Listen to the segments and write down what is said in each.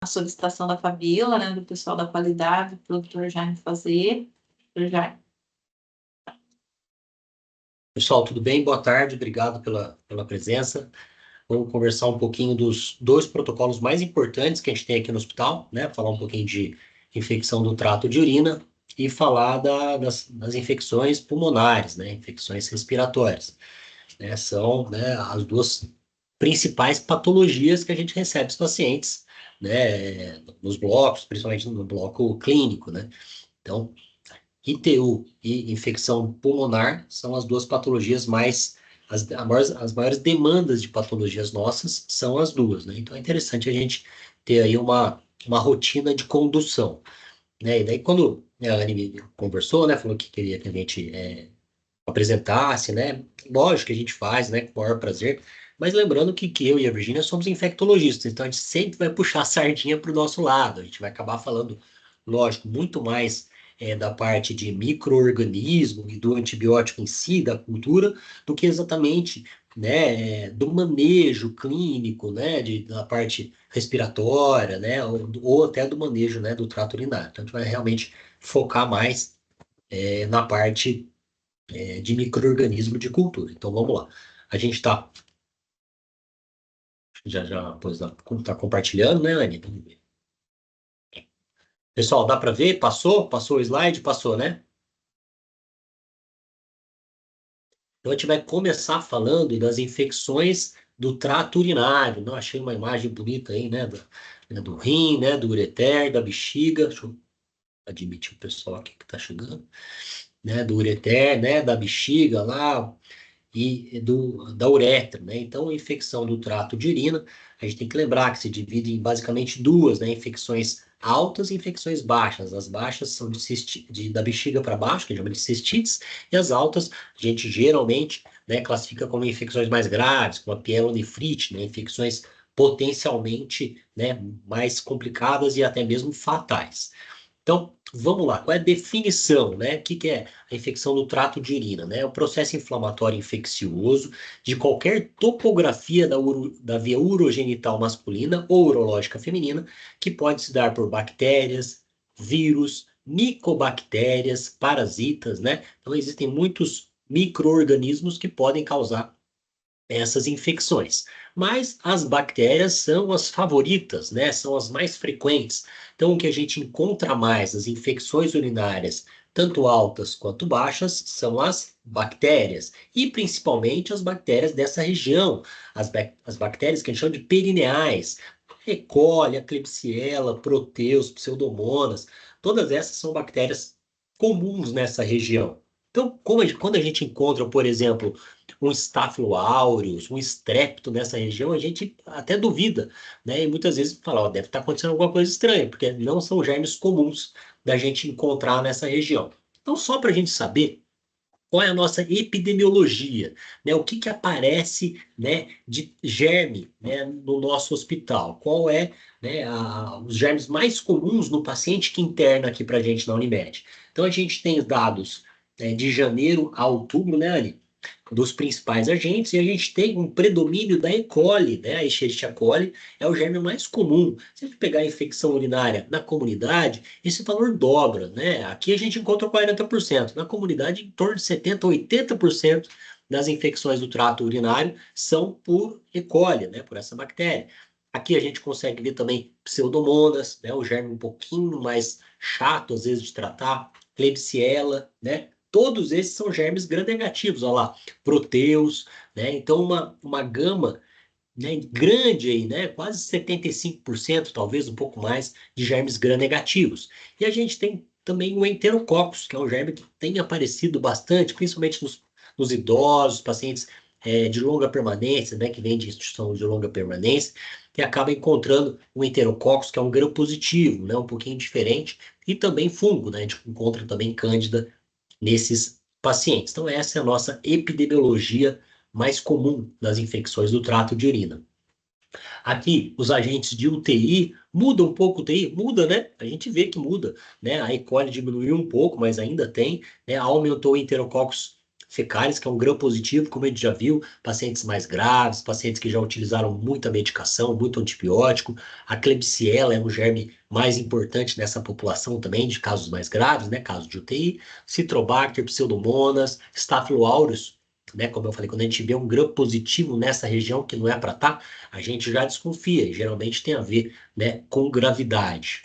solicitação da Fabíola, né, do pessoal da qualidade, do produtor Jaime fazer. Doutor Jaime. Pessoal, tudo bem? Boa tarde, obrigado pela presença. Vamos conversar um pouquinho dos dois protocolos mais importantes que a gente tem aqui no hospital, né? Falar um pouquinho de infecção do trato de urina e falar das infecções pulmonares, né? Infecções respiratórias, né? São, né, as duas principais patologias que a gente recebe os pacientes, né? Nos blocos, principalmente no bloco clínico, né? Então, ITU e infecção pulmonar são as duas patologias as maiores demandas de patologias nossas são as duas, né? Então é interessante a gente ter aí uma rotina de condução, né? E daí quando a Anne me conversou, né, falou que queria que a gente apresentasse, né? Lógico que a gente faz, né, com o maior prazer, mas lembrando que eu e a Virgínia somos infectologistas, então a gente sempre vai puxar a sardinha para o nosso lado, a gente vai acabar falando, lógico, muito mais da parte de micro-organismo e do antibiótico em si, da cultura, do que exatamente, né, do manejo clínico, né, da parte respiratória, né, ou até do manejo, né, do trato urinário. Então a gente vai realmente focar mais na parte de micro-organismo de cultura. Então vamos lá. A gente está tá compartilhando, né, Anny? Vamos ver. Pessoal, dá para ver? Passou? Passou o slide? Passou, né? Então a gente vai começar falando das infecções do trato urinário. Não achei uma imagem bonita aí, né, do rim, né, do ureter, da bexiga. Deixa eu admitir o pessoal aqui que está chegando, né, do ureter, né, da bexiga lá, e da uretra, né? Então, a infecção do trato de urina, a gente tem que lembrar que se divide em basicamente duas, né? Infecções altas e infecções baixas. As baixas são da bexiga para baixo, que a gente chama de cistites, e as altas a gente geralmente, né, classifica como infecções mais graves, como a pielonefrite, né? Infecções potencialmente, né, mais complicadas e até mesmo fatais. Então, vamos lá, qual é a definição, né? O que é a infecção do trato de urina, né? É um processo inflamatório infeccioso de qualquer topografia da via urogenital masculina ou urológica feminina, que pode se dar por bactérias, vírus, micobactérias, parasitas, né? Então, existem muitos micro-organismos que podem causar essas infecções. Mas as bactérias são as favoritas, né? São as mais frequentes. Então, o que a gente encontra mais, as infecções urinárias, tanto altas quanto baixas, são as bactérias. E principalmente as bactérias dessa região, as bactérias que a gente chama de perineais. E. coli, a Klebsiella, Proteus, Pseudomonas, todas essas são bactérias comuns nessa região. Então, quando a gente encontra, por exemplo, um Staphylo aureus, um estrépito nessa região, a gente até duvida, né? E muitas vezes fala, ó, deve estar acontecendo alguma coisa estranha, porque não são germes comuns da gente encontrar nessa região. Então, só para a gente saber qual é a nossa epidemiologia, né? O que aparece, né, de germe, né, no nosso hospital? Qual é, né, os germes mais comuns no paciente que interna aqui para a gente na Unimed? Então, a gente tem dados, né, de janeiro a outubro, né, Ali? Dos principais agentes, e a gente tem um predomínio da E. coli, né? A Escherichia coli é o germe mais comum. Se a gente pegar a infecção urinária na comunidade, esse valor dobra, né? Aqui a gente encontra 40%, na comunidade em torno de 70%, 80% das infecções do trato urinário são por E. coli, né? Por essa bactéria. Aqui a gente consegue ver também pseudomonas, né? O germe um pouquinho mais chato, às vezes, de tratar, Klebsiella, né? Todos esses são germes gram-negativos, olha lá, Proteus, né? Então, uma gama, né, grande aí, né? Quase 75%, talvez um pouco mais, de germes gram-negativos. E a gente tem também o Enterococcus, que é um germe que tem aparecido bastante, principalmente nos idosos, pacientes de longa permanência, né? Que vem de instituição de longa permanência, que acaba encontrando o Enterococcus, que é um gram-positivo, né? Um pouquinho diferente, e também fungo, né? A gente encontra também Cândida nesses pacientes. Então, essa é a nossa epidemiologia mais comum das infecções do trato de urina. Aqui, os agentes de UTI, muda um pouco o UTI? Muda, né? A gente vê que muda, né? A E. coli diminuiu um pouco, mas ainda tem, né? Aumentou o Enterococcus fecais, que é um gram positivo, como a gente já viu, pacientes mais graves, pacientes que já utilizaram muita medicação, muito antibiótico. A Klebsiella é um germe mais importante nessa população também, de casos mais graves, né, casos de UTI. Citrobacter, Pseudomonas, Staphylo aureus, né, como eu falei, quando a gente vê um gram positivo nessa região que não é para estar, a gente já desconfia, e geralmente tem a ver, né, com gravidade.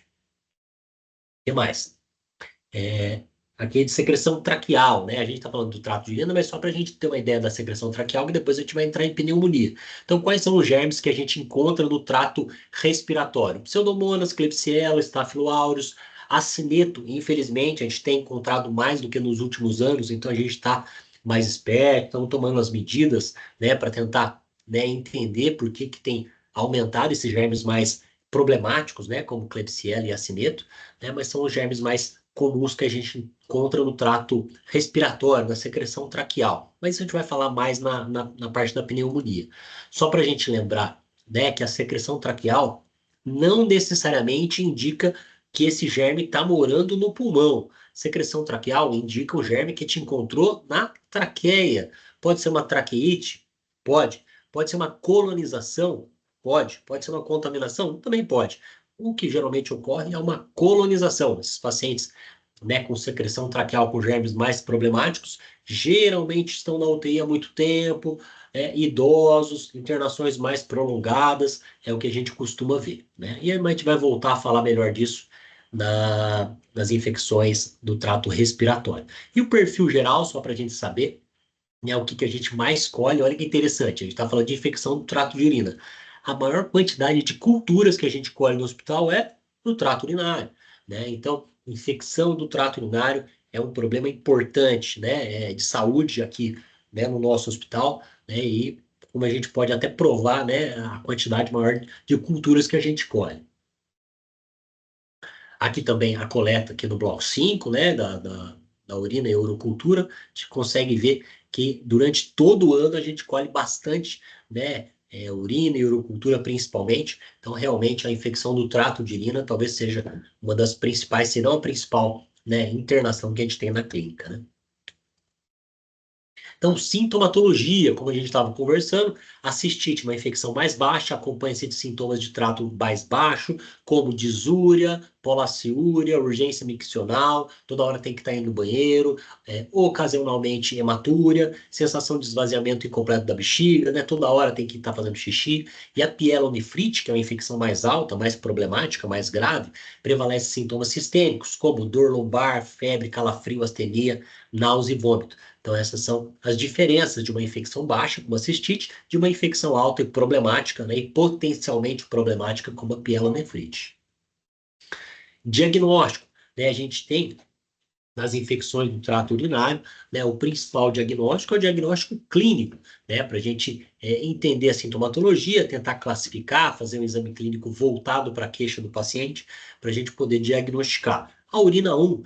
O que mais? Aqui é de secreção traqueal, né? A gente está falando do trato de urina, mas só para a gente ter uma ideia da secreção traqueal, que depois a gente vai entrar em pneumonia. Então, quais são os germes que a gente encontra no trato respiratório? Pseudomonas, Klebsiella, Staphylo aureus, acineto. Infelizmente, a gente tem encontrado mais do que nos últimos anos, então a gente está mais esperto, estamos tomando as medidas, né, para tentar, né, entender por que tem aumentado esses germes mais problemáticos, né, como Klebsiella e acineto, né, mas são os germes mais comuns que a gente encontra no trato respiratório, na secreção traqueal. Mas isso a gente vai falar mais na parte da pneumonia. Só para a gente lembrar, né, que a secreção traqueal não necessariamente indica que esse germe está morando no pulmão. Secreção traqueal indica o germe que te encontrou na traqueia. Pode ser uma traqueite? Pode. Pode ser uma colonização? Pode. Pode ser uma contaminação? Também pode. O que geralmente ocorre é uma colonização. Esses pacientes, né, com secreção traqueal com germes mais problemáticos, geralmente estão na UTI há muito tempo, idosos, internações mais prolongadas, é o que a gente costuma ver, né? E aí a gente vai voltar a falar melhor disso nas infecções do trato respiratório. E o perfil geral, só para a gente saber, né, o que a gente mais colhe, olha que interessante, a gente está falando de infecção do trato de urina. A maior quantidade de culturas que a gente colhe no hospital é no trato urinário, né? Então, infecção do trato urinário é um problema importante, né, de saúde aqui, né, no nosso hospital, né, e como a gente pode até provar, né, a quantidade maior de culturas que a gente colhe. Aqui também a coleta aqui no bloco 5, né, da urina e urocultura, a gente consegue ver que durante todo o ano a gente colhe bastante, né, urina e urocultura principalmente. Então, realmente, a infecção do trato de urina talvez seja uma das principais, se não a principal, né, internação que a gente tem na clínica, né? Então, sintomatologia, como a gente estava conversando, a cistite, uma infecção mais baixa, acompanha-se de sintomas de trato mais baixo, como disúria, polaciúria, urgência miccional, toda hora tem que estar indo no banheiro, ocasionalmente hematúria, sensação de esvaziamento incompleto da bexiga, né? Toda hora tem que estar fazendo xixi. E a pielonefrite, que é uma infecção mais alta, mais problemática, mais grave, prevalece sintomas sistêmicos, como dor lombar, febre, calafrio, astenia, náusea e vômito. Então, essas são as diferenças de uma infecção baixa, como a cistite, de uma infecção alta e problemática, né, e potencialmente problemática, como a pielonefrite. Diagnóstico, né, a gente tem nas infecções do trato urinário, né, o principal diagnóstico é o diagnóstico clínico, né, para a gente entender a sintomatologia, tentar classificar, fazer um exame clínico voltado para a queixa do paciente, para a gente poder diagnosticar. A urina 1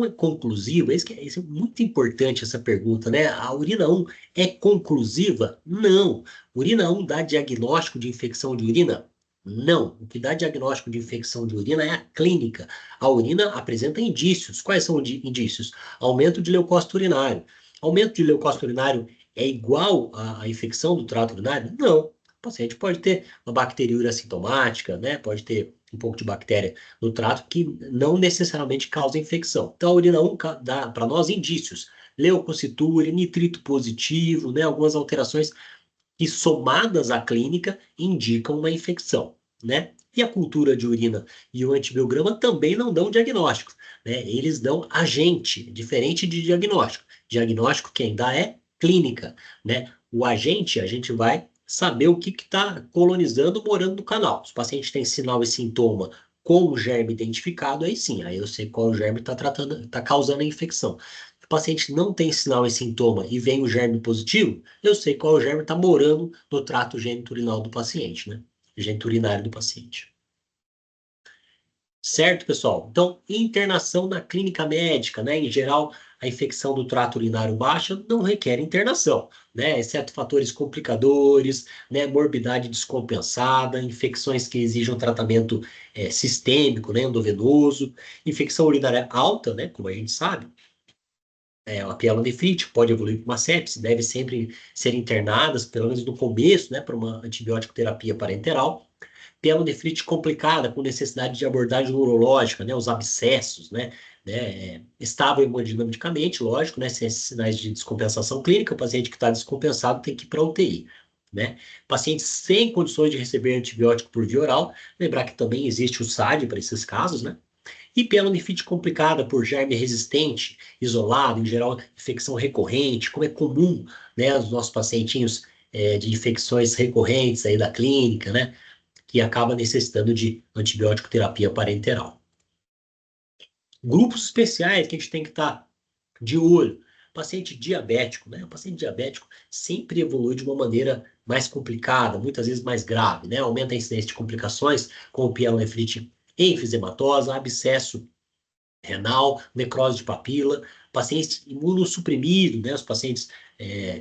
é conclusiva? Isso é muito importante essa pergunta, né? A urina 1 é conclusiva? Não. Urina 1 dá diagnóstico de infecção de urina? Não. O que dá diagnóstico de infecção de urina é a clínica. A urina apresenta indícios. Quais são os indícios? Aumento de leucócito urinário. Aumento de leucócito urinário é igual à infecção do trato urinário? Não. O paciente pode ter uma bacteriúria assintomática, né? Pode ter um pouco de bactéria no trato que não necessariamente causa infecção. Então, a urina 1 dá para nós indícios. Leucocitúria, nitrito positivo, né? Algumas alterações que, somadas à clínica, indicam uma infecção, né? E a cultura de urina e o antibiograma também não dão diagnóstico, né? Eles dão agente, diferente de diagnóstico. Diagnóstico quem dá é clínica, né? O agente, a gente vai saber o que está colonizando, morando no canal. Se o paciente tem sinal e sintoma com o germe identificado, aí sim, aí eu sei qual germe está tratando, está causando a infecção. Se o paciente não tem sinal e sintoma e vem o germe positivo, eu sei qual germe está morando no trato genitourinal do paciente, né? Geniturinário do paciente. Certo, pessoal? Então, internação na clínica médica, né? Em geral, a infecção do trato urinário baixa não requer internação, né? Exceto fatores complicadores, né? Morbidade descompensada, infecções que exijam tratamento sistêmico, né? Endovenoso, infecção urinária alta, né? Como a gente sabe, a pielonefrite pode evoluir para uma sepse, deve sempre ser internadas, pelo menos no começo, né, para uma antibiótico terapia parenteral. Pielonefrite complicada, com necessidade de abordagem urológica, né, os abscessos, estável hemodinamicamente, lógico, né, sem sinais de descompensação clínica, o paciente que está descompensado tem que ir para a UTI, né. Pacientes sem condições de receber antibiótico por via oral, lembrar que também existe o SAD para esses casos, né. E pielonefrite complicada por germe resistente, isolado, em geral infecção recorrente, como é comum, né, os nossos pacientinhos de infecções recorrentes aí da clínica, né, que acaba necessitando de antibiótico terapia parenteral. Grupos especiais que a gente tem que estar de olho. Paciente diabético, né? O paciente diabético sempre evolui de uma maneira mais complicada, muitas vezes mais grave, né? Aumenta a incidência de complicações, como pielonefrite enfisematosa, abscesso renal, necrose de papila, pacientes imunossuprimidos, né? Os pacientes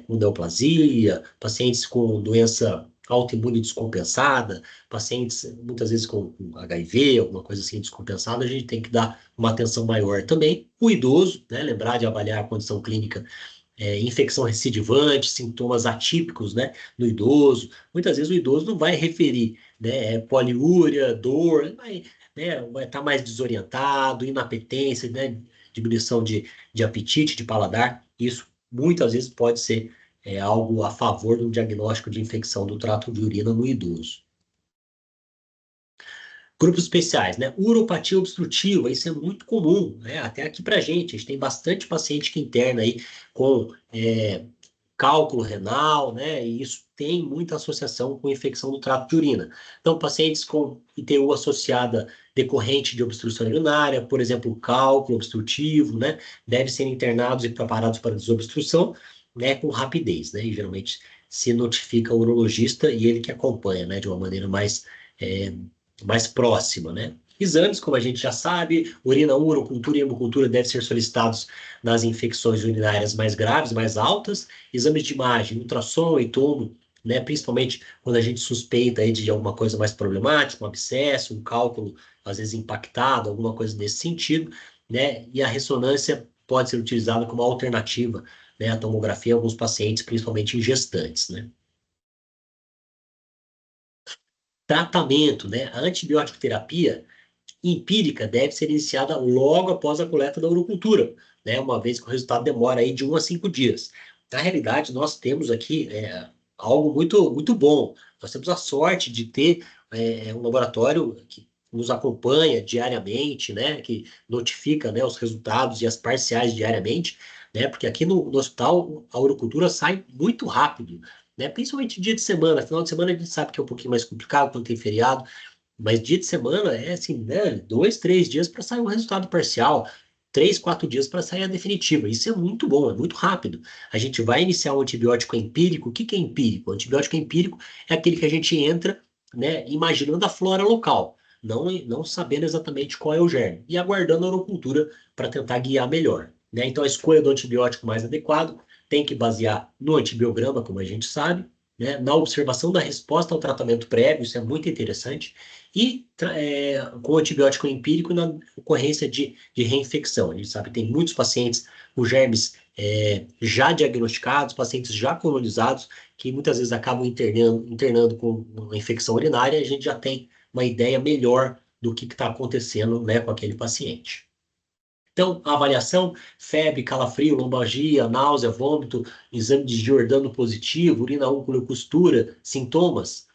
com neoplasia, pacientes com doença autoimune descompensada, pacientes muitas vezes com HIV, alguma coisa assim descompensada, a gente tem que dar uma atenção maior também. O idoso, né? Lembrar de avaliar a condição clínica, infecção recidivante, sintomas atípicos, né, no idoso. Muitas vezes o idoso não vai referir, né, poliúria, dor, vai estar mais desorientado, inapetência, né, diminuição de apetite, de paladar. Isso muitas vezes pode ser algo a favor do diagnóstico de infecção do trato de urina no idoso. Grupos especiais, né? Uropatia obstrutiva, isso é muito comum, né? Até aqui pra gente, a gente tem bastante paciente que interna aí com cálculo renal, né? E isso tem muita associação com infecção do trato de urina. Então, pacientes com ITU associada decorrente de obstrução urinária, por exemplo, cálculo obstrutivo, né? Devem ser internados e preparados para desobstrução, né? Com rapidez, né? E geralmente se notifica o urologista e ele que acompanha, né? De uma maneira mais próxima, né? Exames, como a gente já sabe, urina, urocultura e hemocultura devem ser solicitados nas infecções urinárias mais graves, mais altas. Exames de imagem, ultrassom e tomo, né? Principalmente quando a gente suspeita aí de alguma coisa mais problemática, um abscesso, um cálculo às vezes impactado, alguma coisa nesse sentido, né? E a ressonância pode ser utilizada como alternativa, né? A tomografia em alguns pacientes, principalmente em gestantes, né? Tratamento, né? A antibiótico terapia empírica deve ser iniciada logo após a coleta da urocultura, né? Uma vez que o resultado demora aí de 1 a 5 dias. Na realidade, nós temos aqui algo muito, muito bom. Nós temos a sorte de ter um laboratório que nos acompanha diariamente, né? Que notifica, né, os resultados e as parciais diariamente, né? Porque aqui no hospital a urocultura sai muito rápido, né? Principalmente dia de semana. Final de semana a gente sabe que é um pouquinho mais complicado quando tem feriado. Mas dia de semana é assim, né? 2, 3 dias para sair o resultado parcial, 3, 4 dias para sair a definitiva. Isso é muito bom, é muito rápido. A gente vai iniciar um antibiótico empírico. O que que é empírico? O antibiótico empírico é aquele que a gente entra, né, imaginando a flora local, não sabendo exatamente qual é o germe, e aguardando a urocultura para tentar guiar melhor. Né? Então, a escolha do antibiótico mais adequado tem que basear no antibiograma, como a gente sabe, né, na observação da resposta ao tratamento prévio, isso é muito interessante, e com antibiótico empírico na ocorrência de reinfecção. A gente sabe que tem muitos pacientes com germes já diagnosticados, pacientes já colonizados, que muitas vezes acabam internando com uma infecção urinária, e a gente já tem uma ideia melhor do que está acontecendo, né, com aquele paciente. Então, a avaliação, febre, calafrio, lombalgia, náusea, vômito, exame de Giordano positivo, urina úncula, costura, sintomas.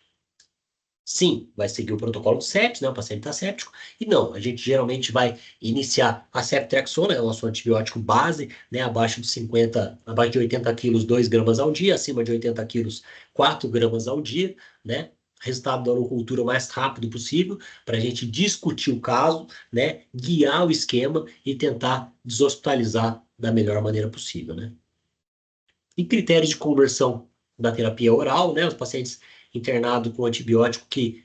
Sim, vai seguir o protocolo de sepsis, né? O paciente está séptico. E não, a gente geralmente vai iniciar a ceftriaxona, é o nosso antibiótico base, né? Abaixo de 80 quilos, 2 gramas ao dia, acima de 80 quilos, 4 gramas ao dia, né? Resultado da urocultura o mais rápido possível, para a gente discutir o caso, né? Guiar o esquema e tentar deshospitalizar da melhor maneira possível, né? E critérios de conversão da terapia oral, né? Os pacientes internados com antibiótico que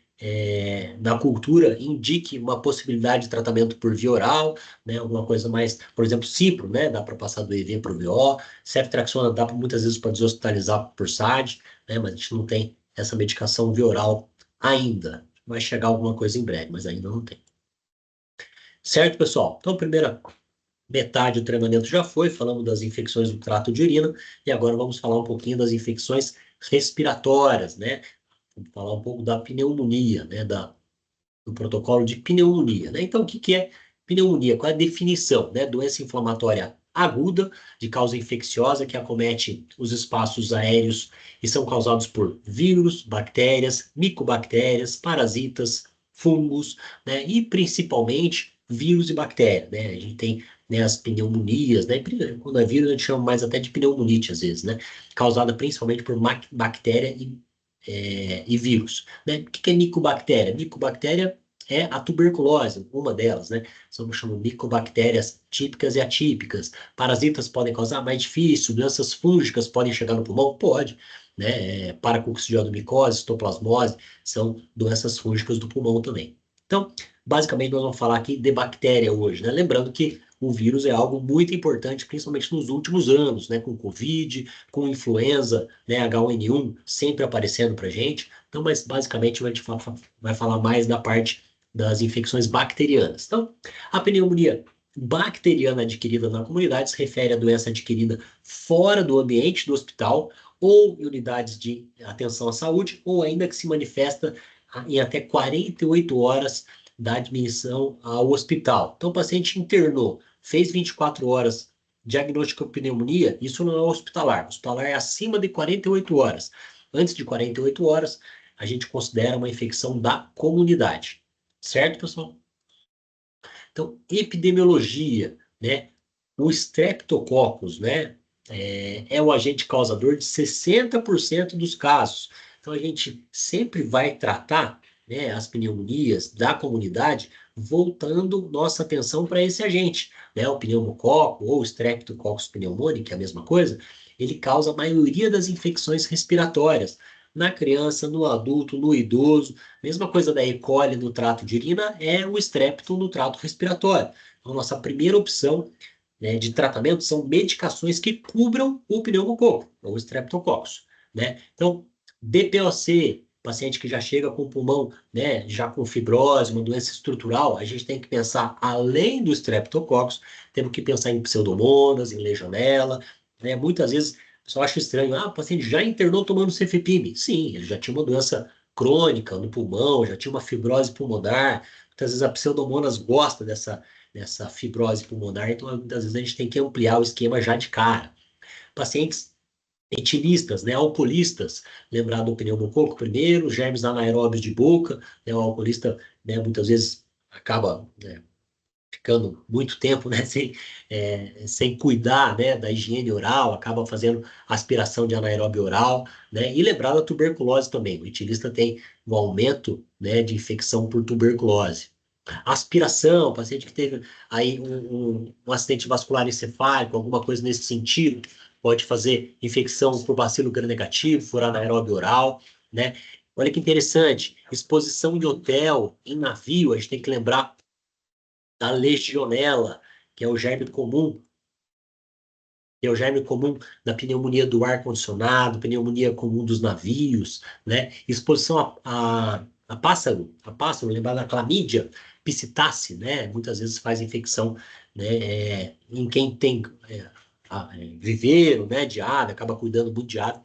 na cultura indique uma possibilidade de tratamento por via oral, né? Alguma coisa mais, por exemplo, cipro, né? Dá para passar do IV para o VO, ceftriaxona dá muitas vezes para deshospitalizar por SAD, né? Mas a gente não tem essa medicação via oral ainda. Vai chegar alguma coisa em breve, mas ainda não tem. Certo, pessoal? Então, primeira Metade do treinamento já foi, falamos das infecções do trato de urina, e agora vamos falar um pouquinho das infecções respiratórias, né? Vamos falar um pouco da pneumonia, né? Do protocolo de pneumonia, né? Então, o que que é pneumonia? Qual é a definição, né? Doença inflamatória aguda de causa infecciosa que acomete os espaços aéreos e são causados por vírus, bactérias, micobactérias, parasitas, fungos, né? E principalmente vírus e bactéria, né? A gente tem, né, as pneumonias, né? Quando é vírus, a gente chama mais até de pneumonite às vezes, né? Causada principalmente por bactéria e vírus, né? O que é micobactéria? Micobactéria é a tuberculose, uma delas, né? Chamam micobactérias típicas e atípicas. Parasitas podem causar mais difícil, doenças fúngicas podem chegar no pulmão? Pode, né? Paracoccidioidomicose, histoplasmose, são doenças fúngicas do pulmão também. Então, basicamente, nós vamos falar aqui de bactéria hoje, né? Lembrando que o vírus é algo muito importante, principalmente nos últimos anos, né? Com Covid, com influenza, né? H1N1 sempre aparecendo para gente. Então, mas basicamente a gente vai falar mais da parte das infecções bacterianas. Então, a pneumonia bacteriana adquirida na comunidade se refere à doença adquirida fora do ambiente do hospital ou em unidades de atenção à saúde, ou ainda que se manifesta em até 48 horas da admissão ao hospital. Então, o paciente internou, fez 24 horas, diagnosticou pneumonia, isso não é hospitalar. Hospitalar é acima de 48 horas. Antes de 48 horas, a gente considera uma infecção da comunidade. Certo, pessoal? Então, epidemiologia, né? O Streptococcus, né? É o agente causador de 60% dos casos. Então, a gente sempre vai tratar, né, as pneumonias da comunidade voltando nossa atenção para esse agente, né? O pneumococo ou Streptococcus pneumoniae, que é a mesma coisa, ele causa a maioria das infecções respiratórias na criança, no adulto, no idoso. Mesma coisa da E. coli no trato de urina é o Strepto no trato respiratório. Então, nossa primeira opção, né, de tratamento são medicações que cubram o pneumococo, ou Streptococcus, né? Então, DPOC, paciente que já chega com o pulmão, né, já com fibrose, uma doença estrutural, a gente tem que pensar, além do Streptococcus, temos que pensar em pseudomonas, em legionela, né? Muitas vezes, o pessoal acha estranho, o paciente já internou tomando cefepime. Sim, ele já tinha uma doença crônica no pulmão, já tinha uma fibrose pulmonar. Muitas vezes a pseudomonas gosta dessa fibrose pulmonar, então muitas vezes a gente tem que ampliar o esquema já de cara. Pacientes etilistas, né, alcoolistas, lembrar do pneumococo primeiro, germes anaeróbios de boca, né, o alcoolista, né, muitas vezes acaba, né, ficando muito tempo, né, sem cuidar, né, da higiene oral, acaba fazendo aspiração de anaeróbio oral, né, e lembrar da tuberculose também. O etilista tem um aumento, né, de infecção por tuberculose. Aspiração, paciente que teve aí um acidente vascular encefálico, alguma coisa nesse sentido, pode fazer infecção por bacilo gram-negativo, furar anaeróbio oral, né? Olha que interessante, exposição em hotel, em navio, a gente tem que lembrar da legionela, que é o germe comum, que é o germe comum da pneumonia do ar-condicionado, pneumonia comum dos navios, né? Exposição a pássaro, lembrar da clamídia, psittace, né? Muitas vezes faz infecção, né? Em quem tem viveiro, né? De ave, acaba cuidando muito de ave,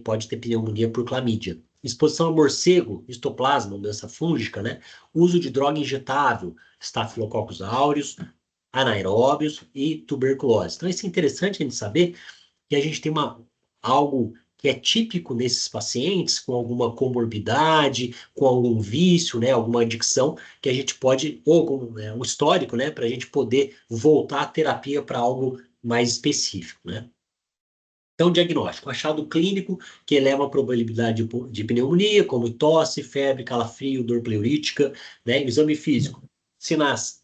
pode ter pneumonia por clamídia. Exposição a morcego, histoplasma, doença fúngica, né? Uso de droga injetável, Staphylococcus aureus, anaeróbios e tuberculose. Então, isso é interessante a gente saber que a gente tem algo que é típico nesses pacientes com alguma comorbidade, com algum vício, né, alguma adicção, que a gente pode, ou com um histórico, né, para a gente poder voltar à terapia para algo mais específico, né? Então, diagnóstico, achado clínico que eleva a probabilidade de pneumonia, como tosse, febre, calafrio, dor pleurítica, né? Exame físico, sinais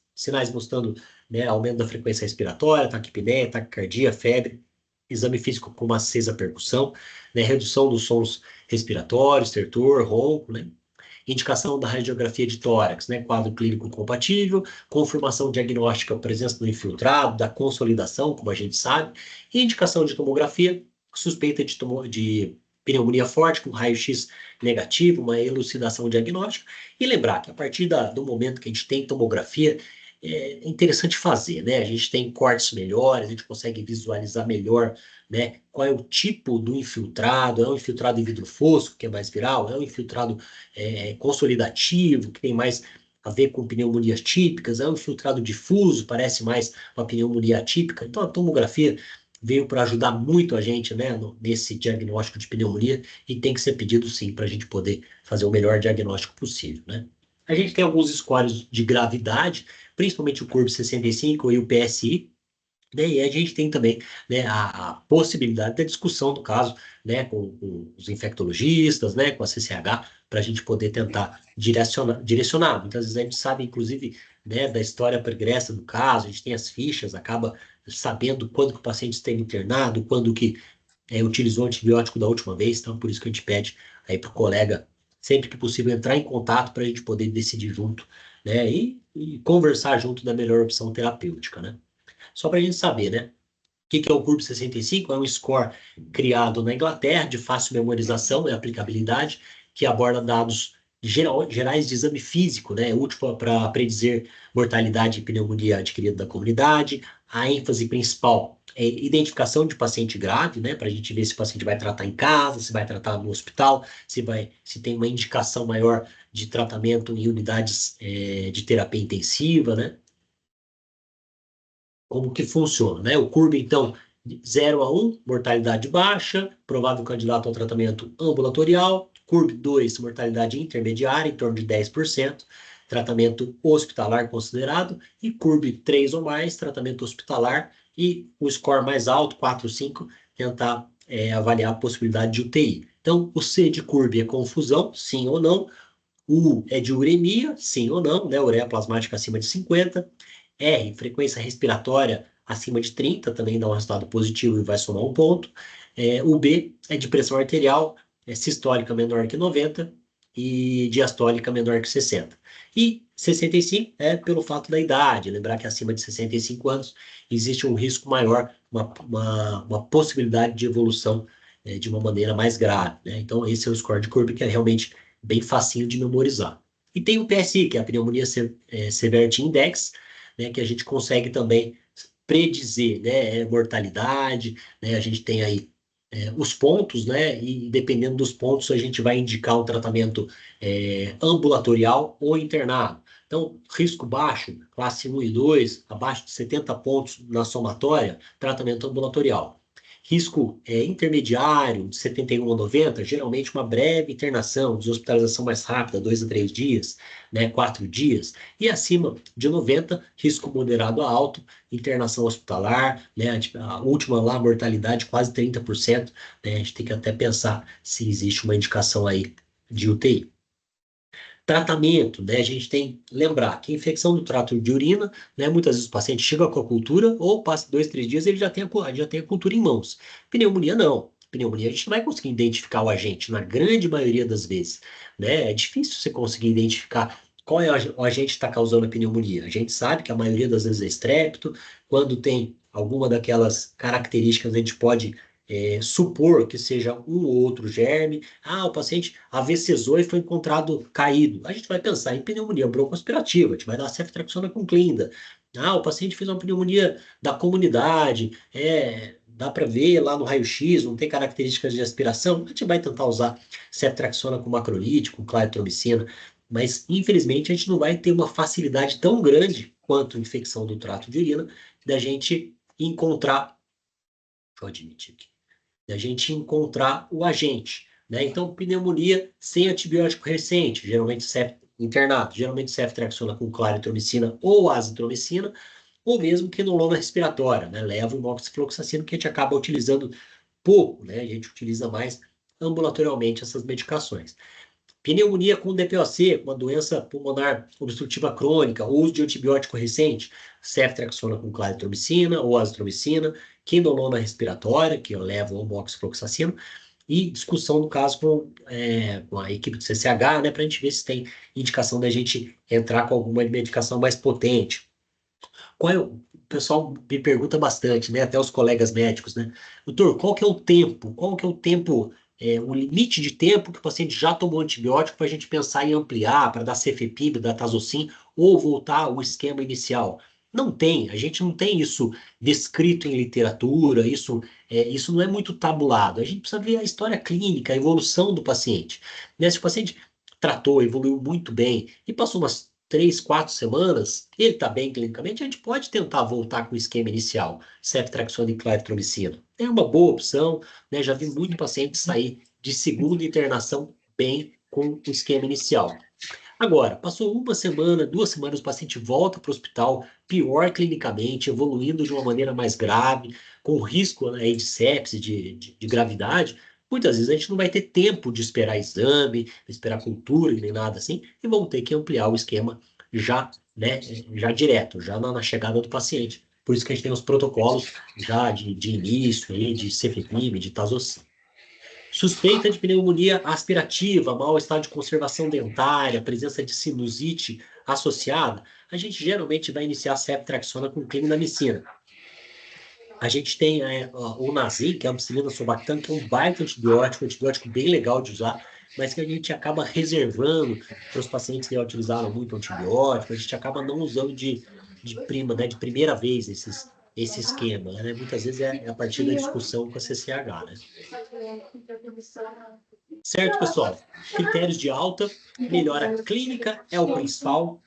mostrando, né, aumento da frequência respiratória, taquipneia, taquicardia, febre. Exame físico com uma acesa percussão, né? Redução dos sons respiratórios, stertor, ronco, né? Indicação da radiografia de tórax, né? Quadro clínico compatível, confirmação diagnóstica, presença do infiltrado, da consolidação, como a gente sabe, e indicação de tomografia, suspeita de pneumonia forte, com raio-x negativo, uma elucidação diagnóstica, e lembrar que a partir do momento que a gente tem tomografia, é interessante fazer, né? A gente tem cortes melhores, a gente consegue visualizar melhor, né? Qual é o tipo do infiltrado? É um infiltrado em vidro fosco, que é mais viral? É um infiltrado consolidativo, que tem mais a ver com pneumonias típicas? É um infiltrado difuso, parece mais uma pneumonia atípica? Então, a tomografia veio para ajudar muito a gente, né, nesse diagnóstico de pneumonia e tem que ser pedido sim para a gente poder fazer o melhor diagnóstico possível, né? A gente tem alguns scores de gravidade, principalmente o CURB 65 e o PSI, né? E a gente tem também, né, a possibilidade da discussão do caso, né, com os infectologistas, né, com a CCH, para a gente poder tentar direcionar. Muitas vezes a gente sabe, inclusive, né, da história pregressa do caso, a gente tem as fichas, acaba sabendo quando que o paciente esteve internado, quando que utilizou antibiótico da última vez, então por isso que a gente pede aí para o colega, sempre que possível, entrar em contato para a gente poder decidir junto, né, e conversar junto da melhor opção terapêutica, né. Só para a gente saber, né? O que é o CURB 65? É um score criado na Inglaterra, de fácil memorização e aplicabilidade, que aborda dados gerais de exame físico, né? É útil para predizer mortalidade e pneumonia adquirida da comunidade. A ênfase principal é identificação de paciente grave, né? Para a gente ver se o paciente vai tratar em casa, se vai tratar no hospital, se tem uma indicação maior de tratamento em unidades de terapia intensiva, né? Como que funciona, né? O CURB, então, de 0 a 1, mortalidade baixa, provável candidato ao tratamento ambulatorial. CURB 2, mortalidade intermediária, em torno de 10%, tratamento hospitalar considerado. E CURB 3 ou mais, tratamento hospitalar. E o score mais alto, 4 ou 5, tentar avaliar a possibilidade de UTI. Então, o C de CURB é confusão, sim ou não. U é de uremia, sim ou não, né? Ureia plasmática acima de 50. R, frequência respiratória acima de 30, também dá um resultado positivo e vai somar um ponto. O B é de pressão arterial, sistólica menor que 90 e diastólica menor que 60. E 65 é pelo fato da idade, lembrar que acima de 65 anos existe um risco maior, uma possibilidade de evolução de uma maneira mais grave, né? Então, esse é o score de Kurb, que é realmente bem facinho de memorizar. E tem o PSI, que é a Pneumonia Severity Index, né, que a gente consegue também predizer, né, mortalidade, né, a gente tem aí os pontos, né, e dependendo dos pontos a gente vai indicar um tratamento ambulatorial ou internado. Então, risco baixo, classe 1 e 2, abaixo de 70 pontos na somatória, tratamento ambulatorial. Risco intermediário, de 71 a 90, geralmente uma breve internação, deshospitalização mais rápida, 2 a 3 dias, né, 4 dias. E acima de 90, risco moderado a alto, internação hospitalar, né, a última lá, mortalidade quase 30%, né, a gente tem que até pensar se existe uma indicação aí de UTI. Tratamento, né? A gente tem que lembrar que infecção do trato de urina, né? Muitas vezes o paciente chega com a cultura ou passa 2, 3 dias ele já tem a cultura em mãos. Pneumonia não. Pneumonia a gente não vai conseguir identificar o agente, na grande maioria das vezes, né? É difícil você conseguir identificar qual é o agente que está causando a pneumonia. A gente sabe que a maioria das vezes é estrépito, quando tem alguma daquelas características a gente pode supor que seja um ou outro germe. Ah, o paciente AVCzou e foi encontrado caído. A gente vai pensar em pneumonia broncoaspirativa, a gente vai dar ceftriaxona com clinda. Ah, o paciente fez uma pneumonia da comunidade, dá para ver lá no raio-x, não tem características de aspiração. A gente vai tentar usar ceftriaxona com macrolítico, com claritromicina, mas infelizmente a gente não vai ter uma facilidade tão grande quanto infecção do trato de urina da gente encontrar, deixa eu admitir aqui, da gente encontrar o agente, né? Então, pneumonia sem antibiótico recente, geralmente internado, geralmente ceftriaxona com claritromicina ou azitromicina, ou mesmo quinolona respiratória, né? Leva o moxifloxacino que a gente acaba utilizando pouco, né? A gente utiliza mais ambulatorialmente essas medicações. Pneumonia com DPOC, uma doença pulmonar obstrutiva crônica, uso de antibiótico recente, ceftriaxona com claritromicina ou azitromicina, quinolona respiratória, que leva o moxifloxacino, e discussão do caso com a equipe do CCH, né, para a gente ver se tem indicação da gente entrar com alguma medicação mais potente. O pessoal me pergunta bastante, né, até os colegas médicos, né, doutor, qual que é o tempo o limite de tempo que o paciente já tomou antibiótico para a gente pensar em ampliar, para dar cefepime, dar tazocin, ou voltar ao esquema inicial. Não tem, a gente não tem isso descrito em literatura, isso não é muito tabulado. A gente precisa ver a história clínica, a evolução do paciente. Né? Se o paciente tratou, evoluiu muito bem e passou umas 3, 4 semanas, ele está bem clinicamente, a gente pode tentar voltar com o esquema inicial, ceftriaxona e claritromicina. É uma boa opção, né? Já vi muito paciente sair de segunda internação bem com o esquema inicial. Agora, passou uma semana, 2 semanas, o paciente volta para o hospital, pior clinicamente, evoluindo de uma maneira mais grave, com risco, né, de sepse, de gravidade. Muitas vezes a gente não vai ter tempo de esperar exame, de esperar cultura, nem nada assim, e vão ter que ampliar o esquema já, né, já direto, já na chegada do paciente. Por isso que a gente tem os protocolos já de início, aí, de cefepime, de tazocin. Suspeita de pneumonia aspirativa, mau estado de conservação dentária, presença de sinusite associada, a gente geralmente vai iniciar a ceftriaxona com clindamicina. A gente tem o Nasin, que é a ampicilina sulbactam, que é um baita antibiótico, um antibiótico bem legal de usar, mas que a gente acaba reservando para os pacientes que já utilizaram muito antibiótico, a gente acaba não usando de primeira vez esse esquema, né? Muitas vezes é a partir da discussão com a CCH, né? Certo, pessoal? Critérios de alta, melhora clínica é o principal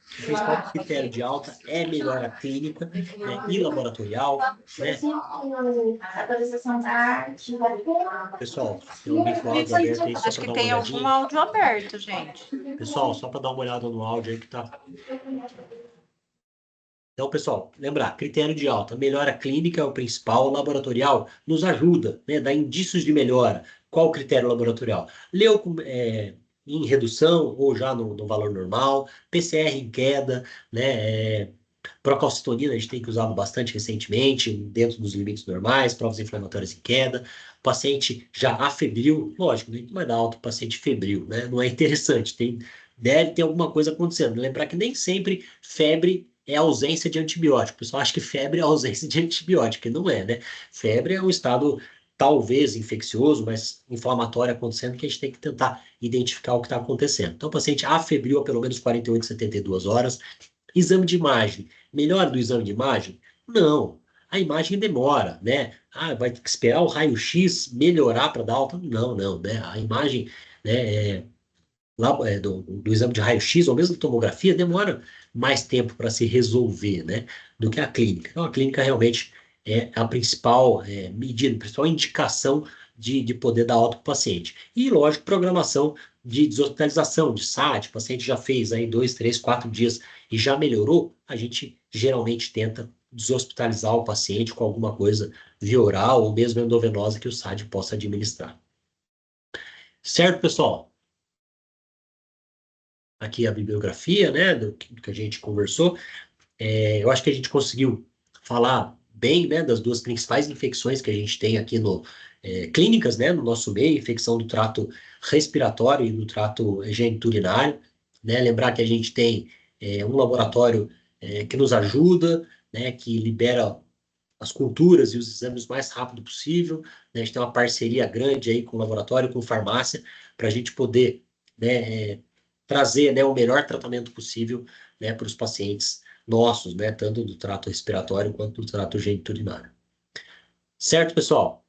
critério de alta é melhora clínica, né, e laboratorial, né? Pessoal, tem um micro-áudio aberto aí só Acho para que dar uma tem algum olhadinha. áudio aberto, gente. Pessoal, só para dar uma olhada no áudio aí que tá. Então, pessoal, lembrar, critério de alta, melhora clínica é o principal, laboratorial nos ajuda, né, dá indícios de melhora. Qual o critério laboratorial? Em redução ou já no valor normal, PCR em queda, né, procalcitonina a gente tem que usado bastante recentemente, dentro dos limites normais, provas inflamatórias em queda, paciente já afebril, lógico, não vai dar alta paciente febril, né, não é interessante, deve ter alguma coisa acontecendo. Lembrar que nem sempre febre é ausência de antibiótico. O pessoal acha que febre é ausência de antibiótico, e não é, né? Febre é um estado talvez infeccioso, mas inflamatório acontecendo, que a gente tem que tentar identificar o que está acontecendo. Então, o paciente afebriu há pelo menos 48, 72 horas. Exame de imagem. Melhora do exame de imagem? Não. A imagem demora, né? Ah, vai ter que esperar o raio-x melhorar para dar alta? Não, não, né? A imagem, né, do exame de raio-x ou mesmo tomografia demora mais tempo para se resolver, né, do que a clínica. Então, a clínica realmente é a principal medida, a principal indicação de poder dar alta para o paciente. E, lógico, programação de deshospitalização, de SAD, o paciente já fez aí 2, 3, 4 dias e já melhorou, a gente geralmente tenta deshospitalizar o paciente com alguma coisa via oral ou mesmo endovenosa que o SAD possa administrar. Certo, pessoal? Aqui a bibliografia, né, do que a gente conversou. Eu acho que a gente conseguiu falar bem, né, das duas principais infecções que a gente tem aqui clínicas, né, no nosso meio, infecção do trato respiratório e do trato geniturinário, né, lembrar que a gente tem um laboratório que nos ajuda, né, que libera as culturas e os exames o mais rápido possível, né, a gente tem uma parceria grande aí com o laboratório, com farmácia, para a gente poder, né, trazer, né, o melhor tratamento possível, né, para os pacientes nossos, né, tanto do trato respiratório quanto do trato geniturinário. Certo, pessoal?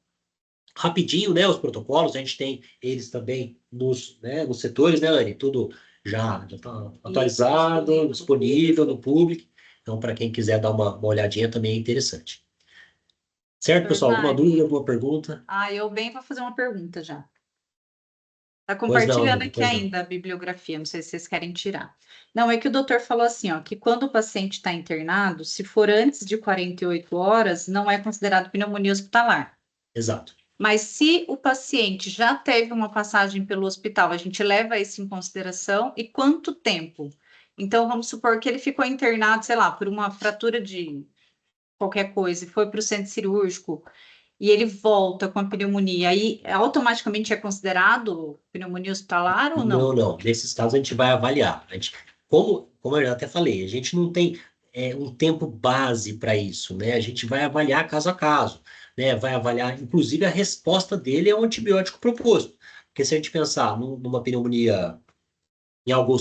Rapidinho, né, os protocolos, a gente tem eles também nos setores, né, Anne? Tudo já está atualizado, disponível no público. Então, para quem quiser dar uma olhadinha, também é interessante. Certo, pessoal? Alguma Verdade. dúvida, alguma pergunta? Eu bem vou fazer uma pergunta já. Tá Pois não, compartilhando Anne, aqui pois não. ainda a bibliografia, não sei se vocês querem tirar. Não, é que o doutor falou assim, ó, que quando o paciente está internado, se for antes de 48 horas, não é considerado pneumonia hospitalar. Exato. Mas se o paciente já teve uma passagem pelo hospital, a gente leva isso em consideração e quanto tempo? Então, vamos supor que ele ficou internado, sei lá, por uma fratura de qualquer coisa, e foi para o centro cirúrgico, e ele volta com a pneumonia, aí automaticamente é considerado pneumonia hospitalar ou Não, não? não. Nesses casos a gente vai avaliar. Como eu já até falei, a gente não tem um tempo base para isso, né? A gente vai avaliar caso a caso, né? Vai avaliar, inclusive, a resposta dele ao antibiótico proposto. Porque se a gente pensar numa pneumonia em algo